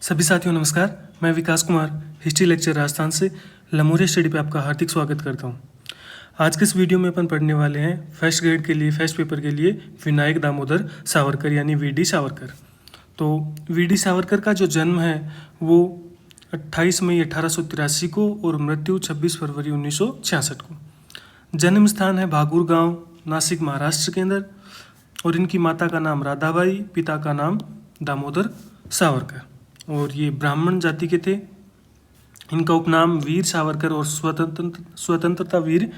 सभी साथियों नमस्कार। मैं विकास कुमार हिस्ट्री लेक्चर राजस्थान से लमोरिया स्टडी पे आपका हार्दिक स्वागत करता हूँ। आज के इस वीडियो में अपन पढ़ने वाले हैं फर्स्ट ग्रेड के लिए फर्स्ट पेपर के लिए विनायक दामोदर सावरकर यानी वीडी सावरकर। तो वीडी सावरकर का जो जन्म है वो 28 मई 1883 को और मृत्यु 26 फरवरी 1966 को। जन्म स्थान है भागुर गाँव, नासिक, महाराष्ट्र के अंदर। और इनकी माता का नाम राधाबाई, पिता का नाम दामोदर सावरकर, और ये ब्राह्मण जाति के थे। इनका उपनाम वीर सावरकर और स्वतंत्रता वीर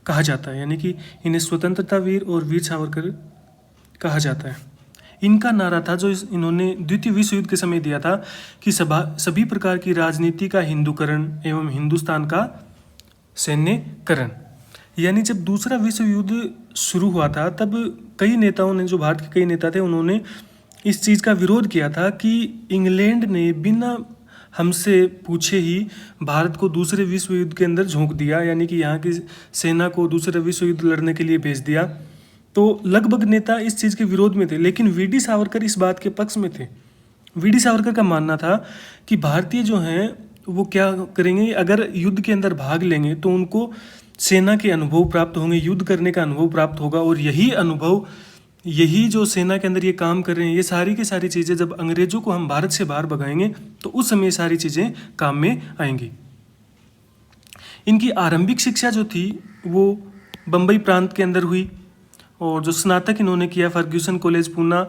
कहा जाता है, यानी कि इन्हें स्वतंत्रता वीर और वीर सावरकर कहा जाता है। इनका नारा था जो इन्होंने द्वितीय विश्व युद्ध के समय दिया था कि सभी प्रकार की राजनीति का हिंदूकरण एवं हिंदुस्तान का सैन्यकरण। यानी जब दूसरा विश्व युद्ध शुरू हुआ था तब कई नेताओं ने, जो भारत के कई नेता थे, उन्होंने इस चीज़ का विरोध किया था कि इंग्लैंड ने बिना हमसे पूछे ही भारत को दूसरे विश्व युद्ध के अंदर झोंक दिया, यानी कि यहाँ की सेना को दूसरे विश्व युद्ध लड़ने के लिए भेज दिया। तो लगभग नेता इस चीज़ के विरोध में थे, लेकिन वीडी सावरकर इस बात के पक्ष में थे। वीडी सावरकर का मानना था कि भारतीय जो हैं वो क्या करेंगे, अगर युद्ध के अंदर भाग लेंगे तो उनको सेना के अनुभव प्राप्त होंगे, युद्ध करने का अनुभव प्राप्त होगा, और यही अनुभव, यही जो सेना के अंदर ये काम कर रहे हैं, ये सारी की सारी चीज़ें जब अंग्रेजों को हम भारत से बाहर भगाएंगे तो उस समय सारी चीज़ें काम में आएंगी। इनकी आरंभिक शिक्षा जो थी वो बम्बई प्रांत के अंदर हुई, और जो स्नातक इन्होंने किया फर्ग्यूसन कॉलेज पूना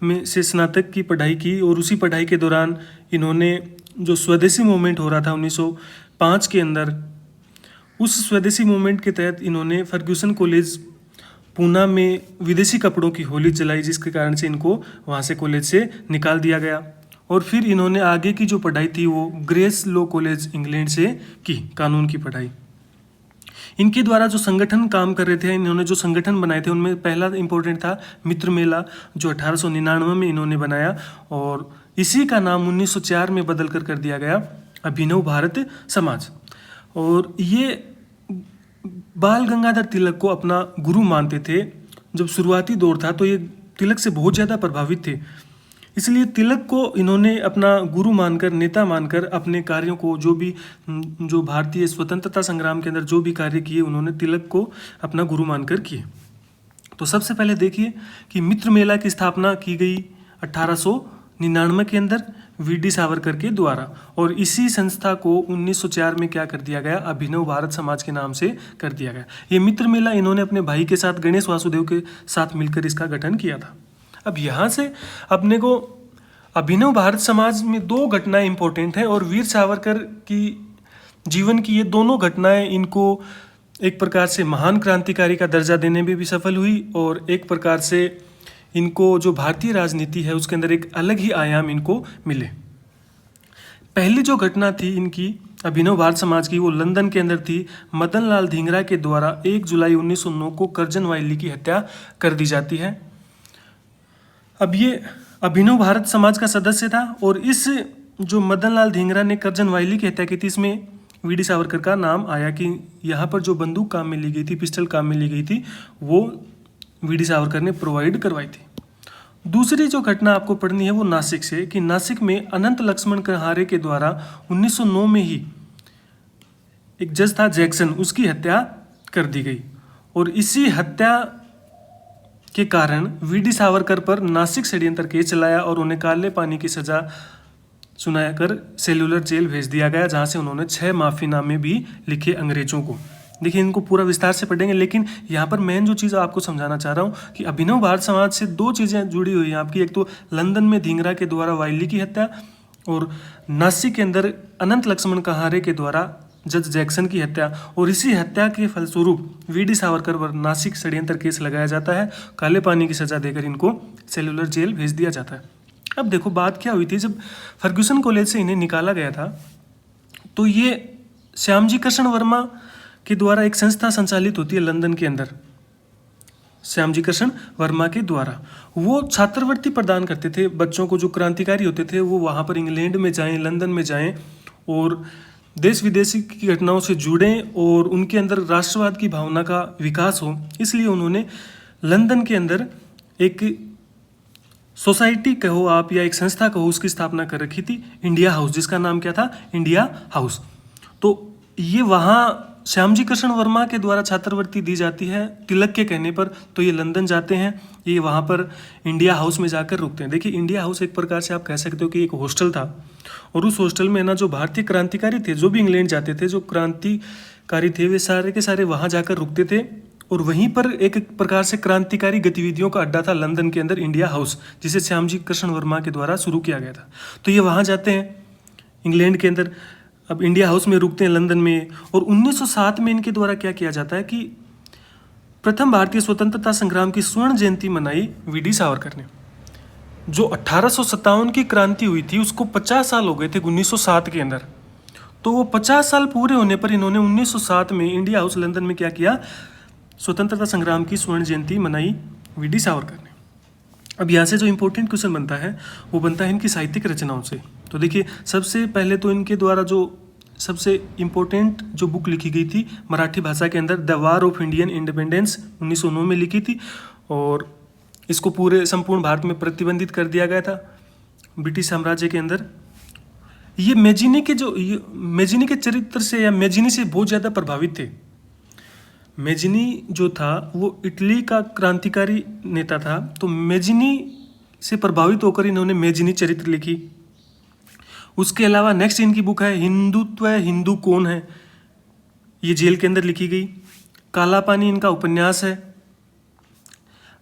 में से स्नातक की पढ़ाई की। और उसी पढ़ाई के दौरान इन्होंने जो स्वदेशी मूवमेंट हो रहा था 1905 के अंदर, उस स्वदेशी मूवमेंट के तहत इन्होंने फर्ग्यूसन कॉलेज पूना में विदेशी कपड़ों की होली जलाई, जिसके कारण से इनको वहाँ से कॉलेज से निकाल दिया गया। और फिर इन्होंने आगे की जो पढ़ाई थी वो ग्रेस लॉ कॉलेज इंग्लैंड से की, कानून की पढ़ाई। इनके द्वारा जो संगठन काम कर रहे थे, इन्होंने जो संगठन बनाए थे उनमें पहला इंपॉर्टेंट था मित्र मेला, जो 1899 में इन्होंने बनाया, और इसी का नाम 1904 में बदल कर दिया गया अभिनव भारत समाज। और ये बाल गंगाधर तिलक को अपना गुरु मानते थे। जब शुरुआती दौर था तो ये तिलक से बहुत ज़्यादा प्रभावित थे, इसलिए तिलक को इन्होंने अपना गुरु मानकर, नेता मानकर अपने कार्यों को, जो भारतीय स्वतंत्रता संग्राम के अंदर जो भी कार्य किए, उन्होंने तिलक को अपना गुरु मानकर किए। तो सबसे पहले देखिए कि मित्र मेला की स्थापना की गई 1899 के अंदर वीडी सावरकर के द्वारा, और इसी संस्था को 1904 में क्या कर दिया गया, अभिनव भारत समाज के नाम से कर दिया गया। ये मित्र मेला इन्होंने अपने भाई के साथ, गणेश वासुदेव के साथ मिलकर इसका गठन किया था। अब यहाँ से अपने को अभिनव भारत समाज में दो घटनाएं इंपॉर्टेंट हैं, और वीर सावरकर की जीवन की ये दोनों घटनाएं इनको एक प्रकार से महान क्रांतिकारी का दर्जा देने में भी सफल हुई, और एक प्रकार से इनको जो भारतीय राजनीति है उसके अंदर एक अलग ही आयाम इनको मिले। पहली जो घटना थी इनकी अभिनव भारत समाज की, वो लंदन के अंदर थी। मदन लाल धिंगरा के द्वारा 1 जुलाई 1909 को कर्जन वाइली की हत्या कर दी जाती है। अब ये अभिनव भारत समाज का सदस्य था, और इस जो मदन लाल धिंगरा ने कर्जन वाइली की हत्या की थी, इसमें वीडी सावरकर का नाम आया कि यहाँ पर जो बंदूक काम में ली गई थी, पिस्टल काम में ली गई थी, वो वीडी सावरकर ने प्रोवाइड करवाई थी। दूसरी जो घटना आपको पढ़नी है वो नासिक से, कि नासिक में अनंत लक्ष्मण कहारे के द्वारा 1909 में ही एक जज था जैक्सन, उसकी हत्या कर दी गई। और इसी हत्या के कारण वीडी सावरकर पर नासिक षड्यंत्र केस चलाया और उन्हें काले पानी की सजा सुनाकर सेल्यूलर जेल भेज दिया गया, जहां से उन्होंने 6 माफीनामे भी लिखे अंग्रेजों को। देखिए, इनको पूरा विस्तार से पढ़ेंगे, लेकिन यहाँ पर मेन जो चीज़ आपको समझाना चाह रहा हूँ कि अभिनव भारत समाज से दो चीज़ें जुड़ी हुई हैं आपकी। एक तो लंदन में धिंगरा के द्वारा वाइली की हत्या, और नासिक के अंदर अनंत लक्ष्मण कहारे के द्वारा जज जैक्सन की हत्या। और इसी हत्या के फलस्वरूप वीडी सावरकर पर नासिक षड्यंत्र केस लगाया जाता है, काले पानी की सजा देकर इनको सेल्यूलर जेल भेज दिया जाता है। अब देखो बात क्या हुई थी, जब फर्ग्यूसन कॉलेज से इन्हें निकाला गया था तो ये श्यामजी कृष्ण वर्मा के द्वारा एक संस्था संचालित होती है लंदन के अंदर, श्यामजी कृष्ण वर्मा के द्वारा। वो छात्रवृत्ति प्रदान करते थे बच्चों को, जो क्रांतिकारी होते थे वो वहाँ पर इंग्लैंड में जाएं, लंदन में जाएं, और देश विदेशी की घटनाओं से जुड़ें और उनके अंदर राष्ट्रवाद की भावना का विकास हो। इसलिए उन्होंने लंदन के अंदर एक सोसाइटी कहो आप या एक संस्था कहो, उसकी स्थापना कर रखी थी इंडिया हाउस, जिसका नाम क्या था, इंडिया हाउस। तो ये वहाँ श्यामजी कृष्ण वर्मा के द्वारा छात्रवृत्ति दी जाती है तिलक के कहने पर। तो ये लंदन जाते हैं, ये वहाँ पर इंडिया हाउस में जाकर रुकते हैं। देखिए इंडिया हाउस एक प्रकार से आप कह सकते हो कि एक हॉस्टल था, और उस हॉस्टल में ना जो भारतीय क्रांतिकारी थे, जो भी इंग्लैंड जाते थे, जो क्रांतिकारी थे, वे सारे के सारे वहाँ जाकर रुकते थे। और वहीं पर एक प्रकार से क्रांतिकारी गतिविधियों का अड्डा था लंदन के अंदर इंडिया हाउस, जिसे श्यामजी कृष्ण वर्मा के द्वारा शुरू किया गया था। तो ये वहाँ जाते हैं इंग्लैंड के अंदर, अब इंडिया हाउस में रुकते हैं लंदन में। और 1907 में इनके द्वारा क्या किया जाता है कि प्रथम भारतीय स्वतंत्रता संग्राम की स्वर्ण जयंती मनाई वीडी सावरकर ने। जो 1857 की क्रांति हुई थी उसको 50 साल हो गए थे 1907 के अंदर। तो वो 50 साल पूरे होने पर इन्होंने 1907 में इंडिया हाउस लंदन में क्या किया, स्वतंत्रता संग्राम की स्वर्ण जयंती मनाई वीडी सावरकर ने। अब यहाँ से जो इम्पोर्टेंट क्वेश्चन बनता है वो बनता है इनकी साहित्यिक रचनाओं से। तो देखिए सबसे पहले तो इनके द्वारा जो सबसे इम्पोर्टेंट जो बुक लिखी गई थी मराठी भाषा के अंदर, the war of Indian independence 1909 में लिखी थी, और इसको पूरे संपूर्ण भारत में प्रतिबंधित कर दिया गया था ब्रिटिश साम्राज्य के अंदर। ये मैजिनी के चरित्र से या मैजिनी से बहुत ज़्यादा प्रभावित थे। मैजिनी जो था वो इटली का क्रांतिकारी नेता था, तो मैजिनी से प्रभावित होकर इन्होंने मैजिनी चरित्र लिखी। उसके अलावा नेक्स्ट इनकी बुक है हिंदुत्व हिंदू कौन है, ये जेल के अंदर लिखी गई। काला पानी इनका उपन्यास है।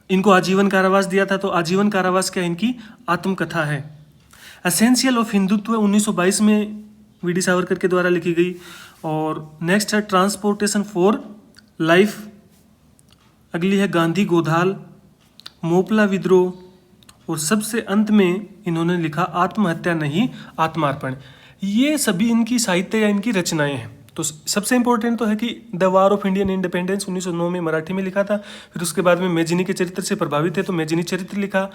इनको आजीवन कारावास दिया था, तो आजीवन कारावास क्या इनकी आत्मकथा है। एसेंशियल ऑफ हिंदुत्व 1922 में वीडी सावरकर के द्वारा लिखी गई। और नेक्स्ट है ट्रांसपोर्टेशन फॉर लाइफ, अगली है गांधी गोधाल, मोपला विद्रोह, और सबसे अंत में इन्होंने लिखा आत्महत्या नहीं आत्मार्पण। ये सभी इनकी साहित्य या इनकी रचनाएं हैं। तो सबसे इंपॉर्टेंट तो है कि the war of Indian independence 1909 में मराठी में लिखा था। फिर उसके बाद में मैजिनी के चरित्र से प्रभावित है तो मैजिनी चरित्र लिखा।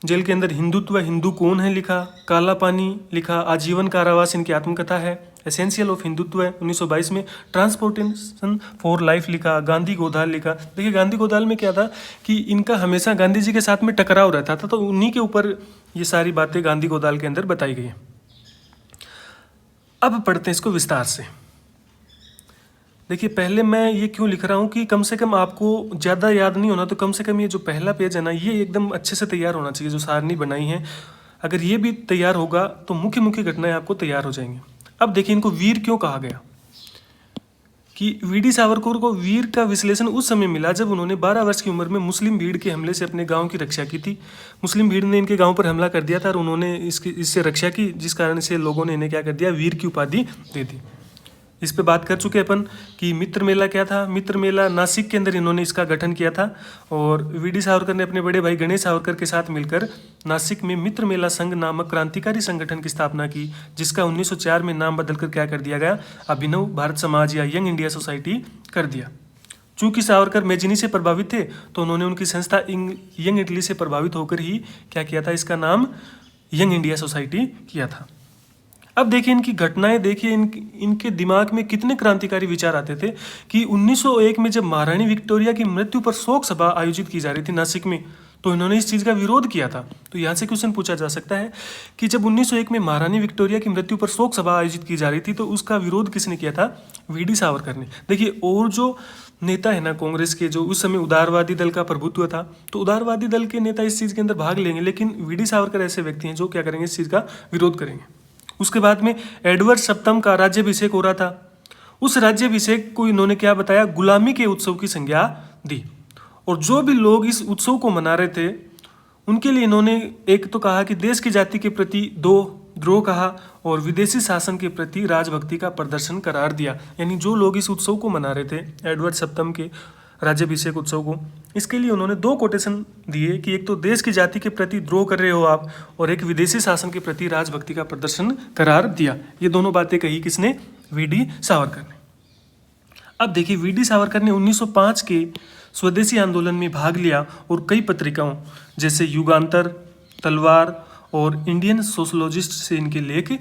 जेल के अंदर हिंदुत्व हिंदू कौन है लिखा, काला पानी लिखा, आजीवन कारावास इनकी आत्मकथा है, एसेंशियल ऑफ हिंदुत्व 1922 में, ट्रांसपोर्टेशन फॉर लाइफ लिखा, गांधी गोधाल लिखा। देखिए गांधी गोधाल में क्या था कि इनका हमेशा गांधी जी के साथ में टकराव रहता था, तो उन्हीं के ऊपर ये सारी बातें गांधी गोधाल के अंदर बताई गई हैं। अब पढ़ते हैं इसको विस्तार से। देखिए पहले मैं ये क्यों लिख रहा हूँ कि कम से कम आपको ज़्यादा याद नहीं होना, तो कम से कम ये जो पहला पेज है ना, ये एकदम अच्छे से तैयार होना चाहिए। जो सारणी बनाई है अगर ये भी तैयार होगा तो मुख्य मुख्य घटनाएं आपको तैयार हो जाएंगी। अब देखिए इनको वीर क्यों कहा गया, कि वीडी सावरकर को वीर का विश्लेषण उस समय मिला जब उन्होंने 12 वर्ष की उम्र में मुस्लिम भीड़ के हमले से अपने गांव की रक्षा की थी। मुस्लिम भीड़ ने इनके गांव पर हमला कर दिया था और उन्होंने इससे रक्षा की, जिस कारण से लोगों ने इन्हें क्या कर दिया, वीर की उपाधि दे दी। इस पे बात कर चुके अपन कि मित्र मेला क्या था। मित्र मेला नासिक के अंदर इन्होंने इसका गठन किया था, और वीडी सावरकर ने अपने बड़े भाई गणेश सावरकर के साथ मिलकर नासिक में मित्र मेला संघ नामक क्रांतिकारी संगठन की स्थापना की, जिसका 1904 में नाम बदलकर क्या कर दिया गया, अभिनव भारत समाज या यंग इंडिया सोसाइटी कर दिया। चूंकि सावरकर मैजिनी से प्रभावित थे तो उन्होंने उनकी संस्था यंग इटली से प्रभावित होकर ही क्या किया था, इसका नाम यंग इंडिया सोसाइटी किया था। अब देखिए इनकी घटनाएं, देखिए इनके दिमाग में कितने क्रांतिकारी विचार आते थे कि 1901 में जब महारानी विक्टोरिया की मृत्यु पर शोक सभा आयोजित की जा रही थी नासिक में, तो इन्होंने इस चीज़ का विरोध किया था। तो यहाँ से क्वेश्चन पूछा जा सकता है कि जब 1901 में महारानी विक्टोरिया की मृत्यु पर शोक सभा आयोजित की जा रही थी तो उसका विरोध किसने किया था, वीडी सावरकर ने। देखिए और जो नेता है ना कांग्रेस के, जो उस समय उदारवादी दल का प्रभुत्व था, तो उदारवादी दल के नेता इस चीज़ के अंदर भाग लेंगे, लेकिन वीडी सावरकर ऐसे व्यक्ति हैं जो क्या करेंगे, इस चीज़ का विरोध करेंगे। उसके बाद में एडवर्ड सप्तम का राज्याभिषेक हो रहा था। उस राज्याभिषेक को इन्होंने क्या बताया, गुलामी के उत्सव की संज्ञा दी। और जो भी लोग इस उत्सव को मना रहे थे उनके लिए इन्होंने एक तो कहा कि देश की जाति के प्रति द्रोह कहा, और विदेशी शासन के प्रति राजभक्ति का प्रदर्शन करार दिया। यानी जो लोग इस उत्सव को मना रहे थे, एडवर्ड सप्तम के राज्याभिषेक उत्सव को, इसके लिए उन्होंने 2 कोटेशन दिए कि एक तो देश की जाति के प्रति द्रोह कर रहे हो आप, और एक विदेशी शासन के प्रति राजभक्ति का प्रदर्शन करार दिया। ये दोनों बातें कही किसने, वीडी सावरकर ने। अब देखिए वीडी सावरकर ने 1905 के स्वदेशी आंदोलन में भाग लिया और कई पत्रिकाओं जैसे युगांतर, तलवार और इंडियन सोशलॉजिस्ट से इनके लेख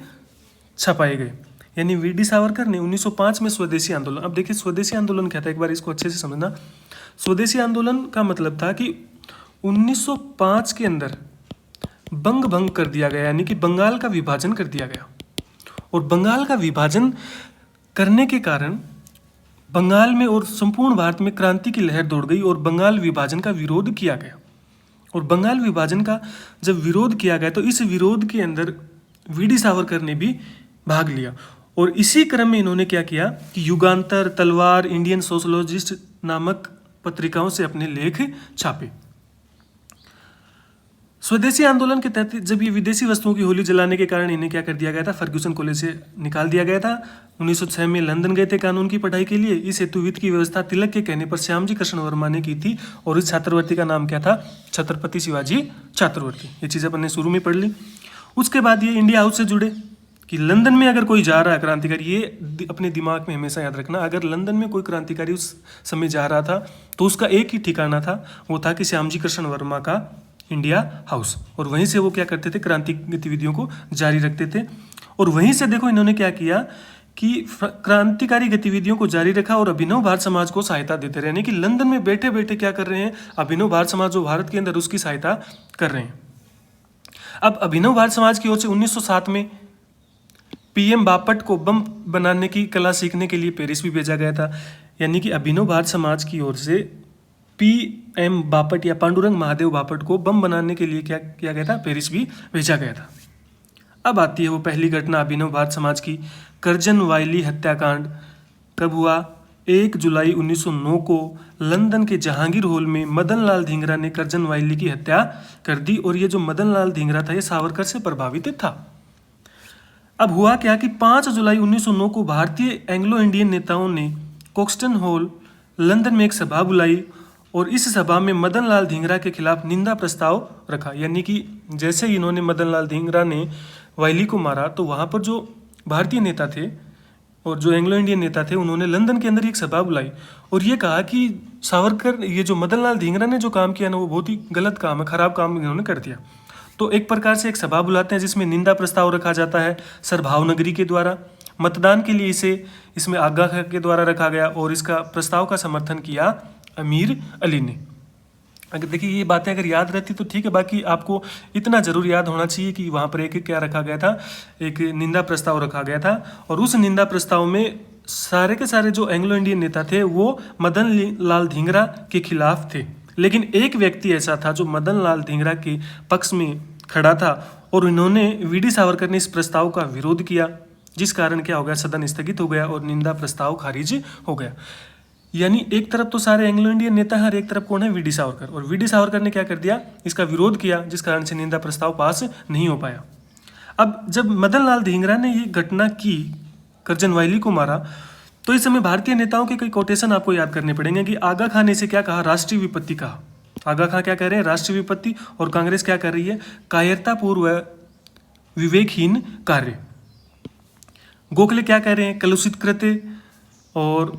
छपाए गए। यानी वीडी सावरकर ने 1905 में स्वदेशी आंदोलन, अब देखिए स्वदेशी आंदोलन क्या था, एक बार इसको अच्छे से समझना। स्वदेशी आंदोलन का मतलब था कि 1905 के अंदर बंग भंग कर दिया गया, यानी कि बंगाल का विभाजन कर दिया गया। और बंगाल का विभाजन करने के कारण बंगाल में और संपूर्ण भारत में क्रांति की लहर दौड़ गई और बंगाल विभाजन का विरोध किया गया। और बंगाल विभाजन का जब विरोध किया गया तो इस विरोध के अंदर वीडी सावरकर ने भी भाग लिया। और इसी क्रम में इन्होंने क्या किया कि युगांतर, तलवार, इंडियन सोशोलॉजिस्ट नामक पत्रिकाओं से अपने लेख छापे। स्वदेशी आंदोलन के तहत जब ये विदेशी वस्तुओं की होली जलाने के कारण इन्हें क्या कर दिया गया था, फर्ग्यूसन कॉलेज से निकाल दिया गया था। 1906 में लंदन गए थे कानून की पढ़ाई के लिए। इस हेतु वित्त की व्यवस्था तिलक के कहने पर श्यामजी कृष्ण वर्मा ने की थी और इस छात्रवृत्ति का नाम क्या था, छत्रपति शिवाजी छात्रवृत्ति। ये चीज़ अपन ने शुरू में पढ़ ली। उसके बाद ये इंडिया हाउस से जुड़े कि लंदन में अगर कोई जा रहा है क्रांतिकारी, ये अपने दिमाग में हमेशा याद रखना, अगर लंदन में कोई क्रांतिकारी उस समय जा रहा था तो उसका एक ही ठिकाना था, वो था कि श्यामजी कृष्ण वर्मा का इंडिया हाउस। और वहीं से वो क्या करते थे, क्रांति गतिविधियों को जारी रखते थे। और वहीं से देखो इन्होंने क्या किया कि क्रांतिकारी गतिविधियों को जारी रखा और अभिनव भारत समाज को सहायता देते रहे, यानी कि लंदन में बैठे बैठे क्या कर रहे हैं, अभिनव भारत समाज जो भारत के अंदर उसकी सहायता कर रहे हैं। अब अभिनव भारत समाज की ओर से 1907 में पीएम बापट को बम बनाने की कला सीखने के लिए पेरिस भी भेजा गया था, यानी कि अभिनव भारत समाज की ओर से पीएम बापट या पांडुरंग महादेव बापट को बम बनाने के लिए क्या किया गया था, पेरिस भी भेजा गया था। अब आती है वो पहली घटना अभिनव भारत समाज की, करजन वायली हत्याकांड। कब हुआ, 1 जुलाई 1909 को लंदन के जहांगीर हॉल में मदन लाल धिंगरा ने करजन वायली की हत्या कर दी। और ये जो मदन लाल धिंगरा था ये सावरकर से प्रभावित था। अब हुआ क्या कि 5 जुलाई 1909 को भारतीय एंग्लो इंडियन नेताओं ने कोक्सटन हॉल लंदन में एक सभा बुलाई और इस सभा में मदन लाल धिंगरा के खिलाफ निंदा प्रस्ताव रखा। यानी कि जैसे ही इन्होंने मदन लाल धिंगरा ने वायली को मारा तो वहाँ पर जो भारतीय नेता थे और जो एंग्लो इंडियन नेता थे उन्होंने लंदन के अंदर एक सभा बुलाई और ये कहा कि सावरकर, ये जो मदन लाल धिंगरा ने जो काम किया ना वो बहुत ही गलत काम है, खराब काम इन्होंने कर दिया। तो एक प्रकार से एक सभा बुलाते हैं जिसमें निंदा प्रस्ताव रखा जाता है सर भावनगरी के द्वारा। मतदान के लिए इसमें आगा खां के द्वारा रखा गया और इसका प्रस्ताव का समर्थन किया अमीर अली ने। अगर देखिए ये बातें अगर याद रहती तो ठीक है, बाकी आपको इतना जरूर याद होना चाहिए कि वहाँ पर एक क्या रखा गया था, एक निंदा प्रस्ताव रखा गया था और उस निंदा प्रस्ताव में सारे के सारे जो एंग्लो इंडियन नेता थे वो मदन लाल धिंगरा के खिलाफ थे। लेकिन एक व्यक्ति ऐसा था जो मदन लाल धिंगरा के पक्ष में खड़ा था और इन्होंने वीडी सावरकर ने इस प्रस्ताव का विरोध किया, जिस कारण क्या हो गया, सदन स्थगित हो गया और निंदा प्रस्ताव खारिज हो गया। यानी एक तरफ तो सारे एंग्लो इंडियन नेता हैं और एक तरफ कौन है, वीडी सावरकर। और वीडी सावरकर ने क्या कर दिया, इसका विरोध किया, जिस कारण से निंदा प्रस्ताव पास नहीं हो पाया। अब जब मदन लाल धिंगरा ने ये घटना की, करजन वायली को मारा, तो इस समय भारतीय नेताओं के कई कोटेशन आपको याद करने पड़ेंगे कि आगा खां ने इसे क्या कहा, राष्ट्रीय विपत्ति कहा। आगा खां क्या कह रहे हैं, राष्ट्रीय विपत्ति, और कांग्रेस क्या कर रही है, कायरतापूर्व विवेकहीन कार्य। गोखले क्या कह रहे हैं, कलुषित कृत्य। और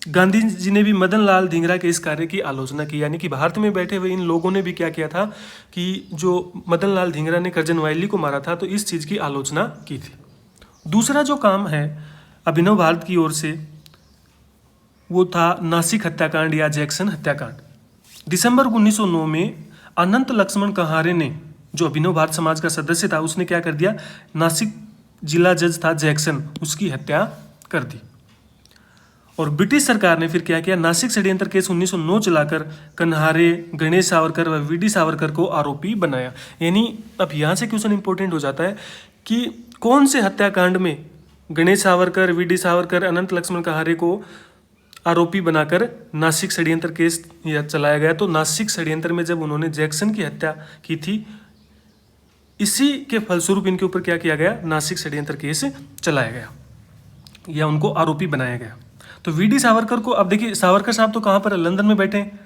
गांधी जी ने भी मदन लाल धिंगरा के इस कार्य की आलोचना की। यानी कि भारत में बैठे हुए इन लोगों ने भी क्या किया था कि जो मदन लाल धिंगरा ने करजन वायली को मारा था तो इस चीज़ की आलोचना की थी। दूसरा जो काम है अभिनव भारत की ओर से वो था नासिक हत्याकांड या जैक्सन हत्याकांड। दिसंबर 1909 में अनंत लक्ष्मण कहारे ने, जो अभिनव भारत समाज का सदस्य था, उसने क्या कर दिया, नासिक जिला जज था जैक्सन, उसकी हत्या कर दी। और ब्रिटिश सरकार ने फिर क्या किया, नासिक षड्यंत्र केस 1909 चलाकर कन्हारे, गणेश सावरकर व वीडी सावरकर को आरोपी बनाया। यानी अब यहाँ से क्वेश्चन इंपॉर्टेंट हो जाता है कि कौन से हत्याकांड में गणेश सावरकर, वीडी सावरकर, अनंत लक्ष्मण कहारे को आरोपी बनाकर नासिक षड्यंत्र केस चलाया गया। तो नासिक षड्यंत्र में जब उन्होंने जैक्सन की हत्या की थी, इसी के फलस्वरूप इनके ऊपर क्या किया गया, नासिक षड्यंत्र केस चलाया गया या उनको आरोपी बनाया गया। तो वीडी सावरकर को, अब देखिए सावरकर साहब तो कहाँ पर है, लंदन में बैठे हैं।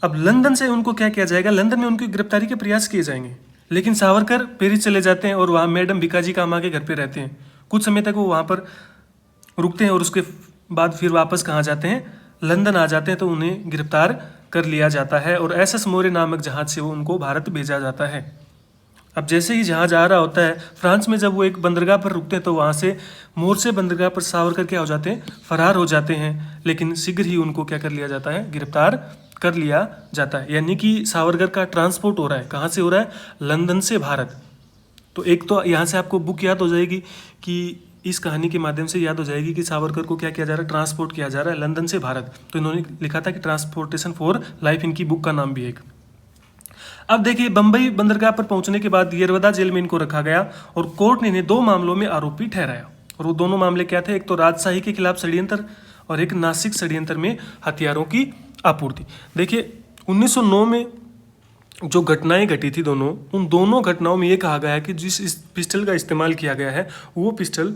अब लंदन से उनको क्या किया जाएगा, लंदन में उनकी गिरफ्तारी के प्रयास किए जाएंगे। लेकिन सावरकर पेरिस चले जाते हैं और वहाँ मैडम भिकाजी कामा के घर पे रहते हैं। कुछ समय तक वो वहाँ पर रुकते हैं और उसके बाद फिर वापस कहाँ जाते हैं, लंदन आ जाते हैं। तो उन्हें गिरफ्तार कर लिया जाता है और एसएस मौर्य नामक जहाज से वो उनको भारत भेजा जाता है। अब जैसे ही जहाज आ रहा होता है फ्रांस में, जब वो एक बंदरगाह पर रुकते हैं तो वहाँ से मोर्से बंदरगाह पर सावरकर क्या हो जाते हैं, फरार हो जाते हैं। लेकिन शीघ्र ही उनको क्या कर लिया जाता है, गिरफ्तार कर लिया जाता है। यानी कि सावरकर का ट्रांसपोर्ट हो रहा है, कहाँ से हो रहा है, लंदन से भारत। तो एक तो यहाँ से आपको बुक याद हो जाएगी कि इस कहानी के माध्यम से याद हो जाएगी कि सावरकर को क्या किया जा रहा है, ट्रांसपोर्ट किया जा रहा है लंदन से भारत। तो इन्होंने लिखा था कि ट्रांसपोर्टेशन फॉर लाइफ, इनकी बुक का नाम भी एक। अब देखिए, बंबई बंदरगाह पर पहुंचने के बाद येरवदा जेल में इनको रखा गया और कोर्ट ने इन्हें 2 मामलों में आरोपी ठहराया। और वो दोनों मामले क्या थे, एक तो राजशाही के खिलाफ षड्यंत्र और एक नासिक षड्यंत्र में हथियारों की आपूर्ति। देखिए 1909 में जो घटनाएं घटी थी दोनों, उन दोनों घटनाओं में ये कहा गया है कि जिस इस पिस्टल का इस्तेमाल किया गया है वो पिस्टल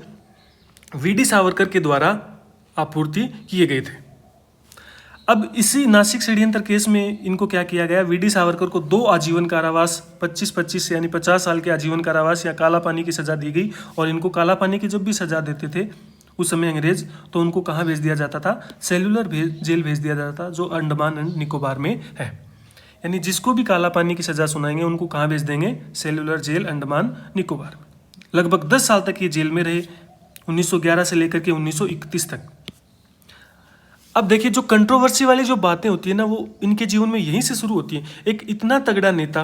वीडी सावरकर के द्वारा आपूर्ति किए गए थे। अब इसी नासिक षड्यंत्र केस में इनको क्या किया गया, वीडी सावरकर को 2 आजीवन कारावास, 25-25 यानी 50 साल के आजीवन कारावास या काला पानी की सजा दी गई। और इनको काला पानी की जब भी सजा देते थे उस समय अंग्रेज, तो उनको कहाँ भेज दिया जाता था, सेलुलर जेल भेज दिया जाता था, जो अंडमान एंड निकोबार में है। यानी जिसको भी काला पानी की सजा सुनाएंगे उनको कहाँ भेज देंगे, सेलुलर जेल अंडमान निकोबार। लगभग 10 साल तक ये जेल में रहे, 1911 से लेकर के 1931 तक। अब देखिए, जो कंट्रोवर्सी वाली जो बातें होती है ना, वो इनके जीवन में यहीं से शुरू होती है। एक इतना तगड़ा नेता,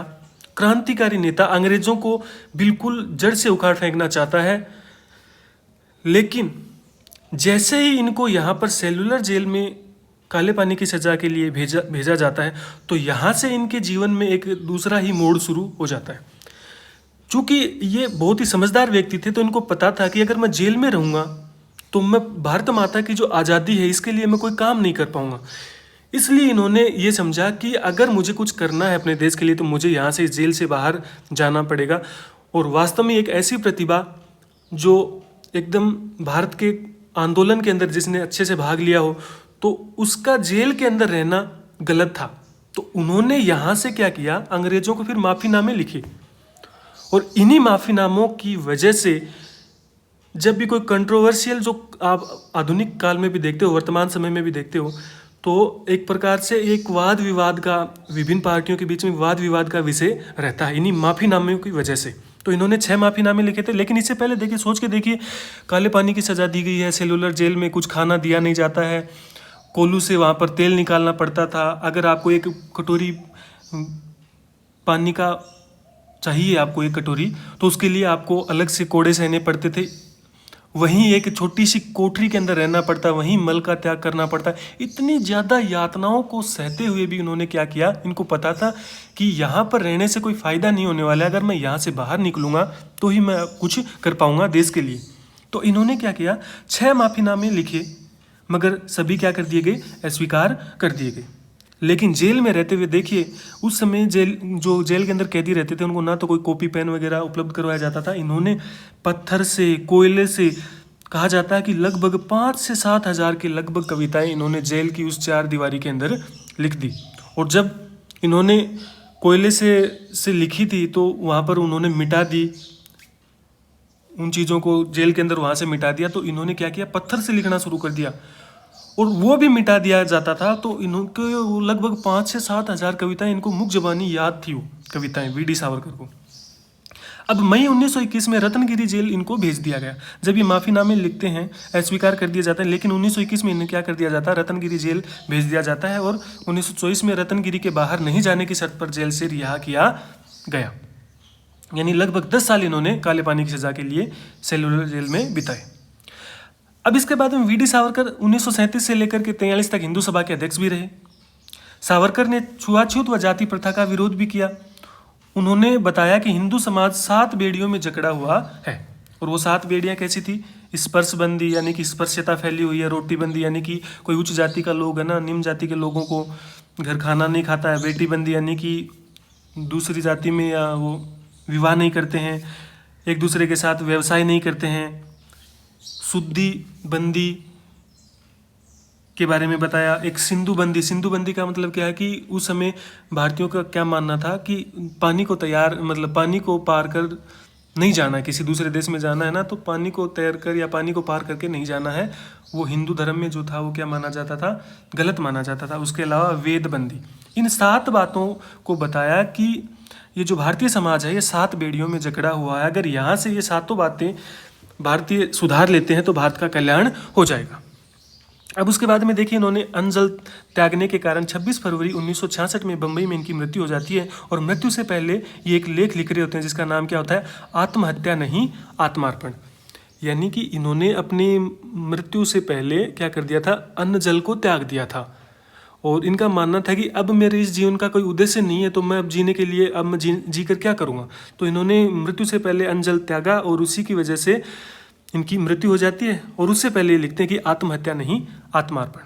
क्रांतिकारी नेता, अंग्रेजों को बिल्कुल जड़ से उखाड़ फेंकना चाहता है, लेकिन जैसे ही इनको यहाँ पर सेलुलर जेल में काले पानी की सजा के लिए भेजा जाता है, तो यहाँ से इनके जीवन में एक दूसरा ही मोड़ शुरू हो जाता है। चूँकि ये बहुत ही समझदार व्यक्ति थे, तो इनको पता था कि अगर मैं जेल में रहूँगा तो मैं भारत माता की जो आज़ादी है इसके लिए मैं कोई काम नहीं कर पाऊँगा। इसलिए इन्होंने ये समझा कि अगर मुझे कुछ करना है अपने देश के लिए तो मुझे यहाँ से इस जेल से बाहर जाना पड़ेगा। और वास्तव में एक ऐसी प्रतिभा जो एकदम भारत के आंदोलन के अंदर जिसने अच्छे से भाग लिया हो, तो उसका जेल के अंदर रहना गलत था। तो उन्होंने यहाँ से क्या किया, अंग्रेजों को फिर माफ़ीनामे लिखे। और इन्हीं माफ़ीनामों की वजह से जब भी कोई कंट्रोवर्शियल, जो आप आधुनिक काल में भी देखते हो, वर्तमान समय में भी देखते हो, तो एक प्रकार से एक वाद विवाद का, विभिन्न पार्टियों के बीच में वाद विवाद का विषय रहता है इन्हीं माफ़ीनामों की वजह से। तो इन्होंने 6 माफ़ीनामे लिखे थे। लेकिन इससे पहले देखिए, सोच के देखिए, काले पानी की सज़ा दी गई है, सेलुलर जेल में कुछ खाना दिया नहीं जाता है, कोल्हू से वहाँ पर तेल निकालना पड़ता था। अगर आपको एक कटोरी पानी का चाहिए, आपको एक कटोरी, तो उसके लिए आपको अलग से कोड़े सहने पड़ते थे। वहीं एक छोटी सी कोठरी के अंदर रहना पड़ता, वहीं मल का त्याग करना पड़ता। इतनी ज़्यादा यातनाओं को सहते हुए भी उन्होंने क्या किया, इनको पता था कि यहाँ पर रहने से कोई फ़ायदा नहीं होने वाला है, अगर मैं यहाँ से बाहर निकलूँगा तो ही मैं कुछ कर पाऊँगा देश के लिए। तो इन्होंने क्या किया, 6 माफ़ीनामे लिखे, मगर सभी क्या कर दिए गए, अस्वीकार कर दिए गए। लेकिन जेल में रहते हुए देखिए, उस समय जेल के अंदर कैदी रहते थे, उनको ना तो कोई कॉपी पेन वगैरह उपलब्ध करवाया जाता था। इन्होंने पत्थर से, कोयले से, कहा जाता है कि लगभग 5 से 7 हज़ार के लगभग कविताएं इन्होंने जेल की उस 4 दीवारी के अंदर लिख दी। और जब इन्होंने कोयले से लिखी थी तो वहाँ पर उन्होंने मिटा दी उन चीज़ों को, जेल के अंदर वहाँ से मिटा दिया। तो इन्होंने क्या किया, पत्थर से लिखना शुरू कर दिया और वो भी मिटा दिया जाता था। तो इनको लगभग 5 से 7 हज़ार कविताएं, इनको मुख जबानी याद थी वो कविताएं, वीडी सावरकर को। अब मई 1921 में रत्नगिरी जेल इनको भेज दिया गया। जब ये माफ़ीनामे लिखते हैं, अस्वीकार कर दिए जाते हैं, लेकिन 1921 में इन्हें क्या कर दिया जाता है, रत्नगिरी जेल भेज दिया जाता है। और 1924 में रत्नगिरी के बाहर नहीं जाने की शर्त पर जेल से रिहा किया गया। यानी लगभग 10 साल इन्होंने काले पानी की सजा के लिए सेलुलर जेल में बिताए। अब इसके बाद में वीडी सावरकर 1937 से लेकर के 43 तक हिंदू सभा के अध्यक्ष भी रहे। सावरकर ने छुआछूत व जाति प्रथा का विरोध भी किया। उन्होंने बताया कि हिंदू समाज 7 बेड़ियों में जकड़ा हुआ है। और वो 7 बेड़ियां कैसी थी, स्पर्शबंदी यानी कि स्पर्शता फैली हुई है, रोटीबंदी यानी कि कोई उच्च जाति का लोग है ना, निम्न जाति के लोगों को घर खाना नहीं खाता है, बेटीबंदी यानी कि दूसरी जाति में या वो विवाह नहीं करते हैं, एक दूसरे के साथ व्यवसाय नहीं करते हैं, शुद्धि बंदी के बारे में बताया। एक सिंधु बंदी का मतलब क्या है कि उस समय भारतीयों का क्या मानना था कि पानी को पानी को पार कर नहीं जाना है, किसी दूसरे देश में जाना है ना, तो पानी को तैर कर या पानी को पार करके नहीं जाना है। वो हिंदू धर्म में जो था वो क्या माना जाता था, गलत माना जाता था। उसके अलावा वेद बंदी, इन 7 बातों को बताया कि ये जो भारतीय समाज है ये 7 बेड़ियों में जकड़ा हुआ है। अगर यहाँ से ये सातों बातें भारतीय सुधार लेते हैं तो भारत का कल्याण हो जाएगा। अब उसके बाद में देखिए, इन्होंने अन्न जल त्यागने के कारण 26 फरवरी 1966 में बम्बई में इनकी मृत्यु हो जाती है। और मृत्यु से पहले ये एक लेख लिख रहे होते हैं जिसका नाम क्या होता है, आत्महत्या नहीं आत्मार्पण। यानी कि इन्होंने अपनी मृत्यु से पहले क्या कर दिया था, अन्न जल को त्याग दिया था। और इनका मानना था कि अब मेरे इस जीवन का कोई उद्देश्य नहीं है, तो मैं अब जीने के लिए अब मैं जी कर क्या करूँगा। तो इन्होंने मृत्यु से पहले अन्न जल त्यागा और उसी की वजह से इनकी मृत्यु हो जाती है। और उससे पहले ये लिखते हैं कि आत्महत्या नहीं आत्मार्पण।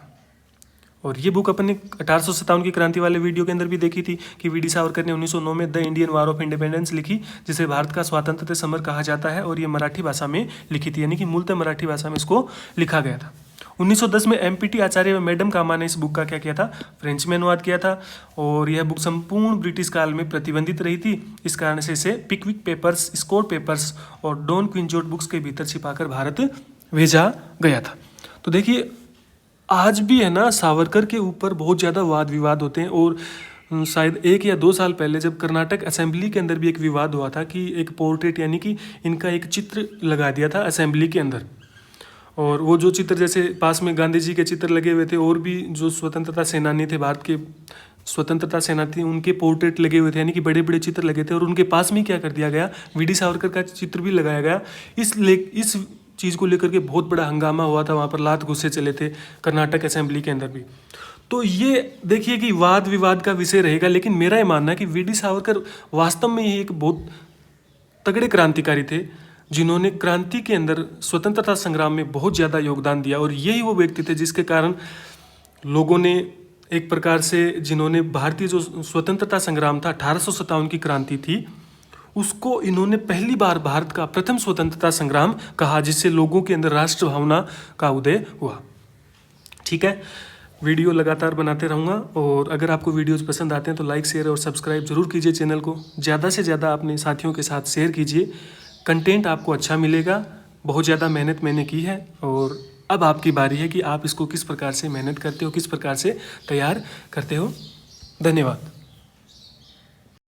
और ये बुक अपन ने 1857 की क्रांति वाले वीडियो के अंदर भी देखी थी कि वी डी सावरकर ने 1909 में the Indian war of independence लिखी, जिसे भारत का स्वतंत्रता समर कहा जाता है। और ये मराठी भाषा में लिखी थी, यानी कि मूलतः मराठी भाषा में इसको लिखा गया था। 1910 में एमपीटी आचार्य मैडम कामा ने इस बुक का क्या किया था, फ्रेंच में अनुवाद किया था। और यह बुक संपूर्ण ब्रिटिश काल में प्रतिबंधित रही थी। इस कारण से इसे पिकविक पेपर्स, स्कोर पेपर्स और डॉन क्विंजोट बुक्स के भीतर छिपाकर भारत भेजा गया था। तो देखिए, आज भी है ना, सावरकर के ऊपर बहुत ज़्यादा वाद विवाद होते हैं। और शायद 1 या 2 साल पहले जब कर्नाटक असेंबली के अंदर भी एक विवाद हुआ था कि एक पोर्ट्रेट यानी कि इनका एक चित्र लगा दिया था असेंबली के अंदर। और वो जो चित्र, जैसे पास में गांधी जी के चित्र लगे हुए थे और भी जो स्वतंत्रता सेनानी थे, भारत के स्वतंत्रता सेनानी, उनके पोर्ट्रेट लगे हुए थे, यानी कि बड़े बड़े चित्र लगे थे। और उनके पास में क्या कर दिया गया, वी डी सावरकर का चित्र भी लगाया गया। इस चीज़ को लेकर के बहुत बड़ा हंगामा हुआ था, वहाँ पर लात घुसे चले थे कर्नाटक असेंबली के अंदर भी। तो ये देखिए कि वाद विवाद का विषय रहेगा, लेकिन मेरा ये मानना है कि वी डी सावरकर वास्तव में ही एक बहुत तगड़े क्रांतिकारी थे, जिन्होंने क्रांति के अंदर स्वतंत्रता संग्राम में बहुत ज़्यादा योगदान दिया। और यही वो व्यक्ति थे जिसके कारण लोगों ने एक प्रकार से, जिन्होंने भारतीय जो स्वतंत्रता संग्राम था, 1857 की क्रांति थी, उसको इन्होंने पहली बार भारत का प्रथम स्वतंत्रता संग्राम कहा, जिससे लोगों के अंदर राष्ट्र भावना का उदय हुआ। ठीक है, वीडियो लगातार बनाते रहूँगा। और अगर आपको वीडियोज़ पसंद आते हैं तो लाइक, शेयर और सब्सक्राइब जरूर कीजिए चैनल को। ज़्यादा से ज़्यादा अपने साथियों के साथ शेयर कीजिए। कंटेंट आपको अच्छा मिलेगा। बहुत ज़्यादा मेहनत मैंने की है और अब आपकी बारी है कि आप इसको किस प्रकार से मेहनत करते हो, किस प्रकार से तैयार करते हो। धन्यवाद।